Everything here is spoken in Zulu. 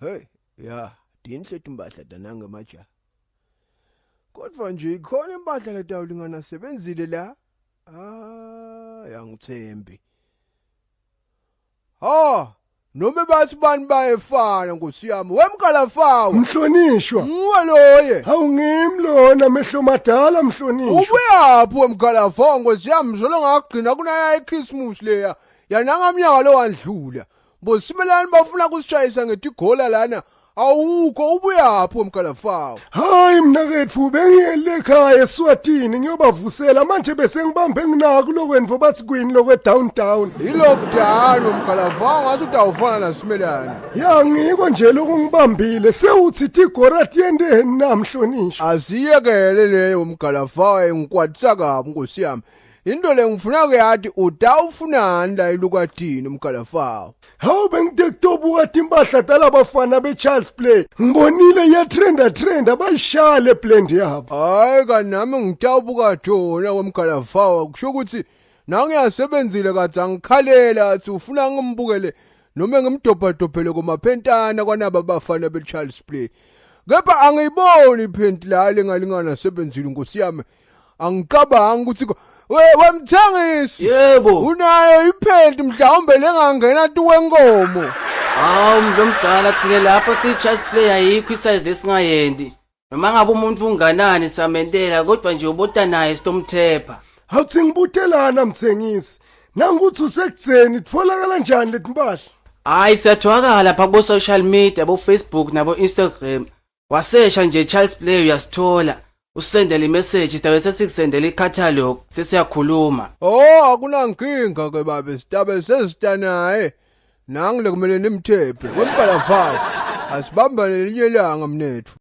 Hey, ya, dinhle impahla dananga maja. Kodwa nje ikhona impahla letawulingana sebenzile la. Yangithembi. Noma bathi bani bayefana Nkosi yami. WeMGALAFAWU. Mhlonishwa. Nguwe loye. Hawu ngimlona mehlo madala mhlonishwa. Ubuyaphi weMGALAFAWU Nkosi yami zolo ngagcina kunaya iChristmas leya. Yanangamnyaka lo wadlula. Bosimelani bafuna kusishayisa ngetigola lana. Awukho ubuyaphi weMGALAFAWU. Hayi mina kethu bengiyele ekhaya eSwatini ngiyobavusela manje bese ngibambe nginako lokwenvo bathi kwini lokwe downtown. Ilockdown weMGALAFAWU ngathi utawufana naSimelani. Ya ngiko nje lokungibambile sewuthi igora tiyendeni namhlonishwa. Asiyekele leyo weMGALAFAWU ngikwatisa kabi Nkosi yami. Into le ngifuna kuyathi utawufunani la ilukadini weMGALAFAWU. Hawu bengidekutobuka impahla talabafana beCharles Play. Ngibonile ya trend abayishale blend yabo. Hayi kanami ngitawubuka thona weMGALAFAWU kusho ukuthi nangiyasebenzile kathi angikhalela athi ufuna ngimbukele noma ngimdobhadobhele komaphentana kwanaba bafana beCharles Play. Kepha angiyiboni iphenti la lengalingana sebenzile Nkosi yami. Angicabanga ukuthi wemthengisi. Yebo. Unayo iphenti mhlawumbe lengangena tuwenkomo. Hawu mzomdala thile lapho siCharles Play ayikho isize lesingayendi. Noma ngabe umuntu unganani samentela kodwa nje ubota naye sitomthepha. Hawuthi ngibutelana mthengisi. Nanguthi usekutheni tfolakala njani leti mpahla? Hayi siyathwakala lapha ku social media bo Facebook nabo Instagram. Wasesha nje Charles Play uyasithola. Usendele imessage sidabe sesikusendela iCatalog sesiyakhuluma. Akunankinga ke babe sidabe sesitanaye. Nangi lekumele nimthephe weMGALAFAWU. Asibambane linye langa mnethu.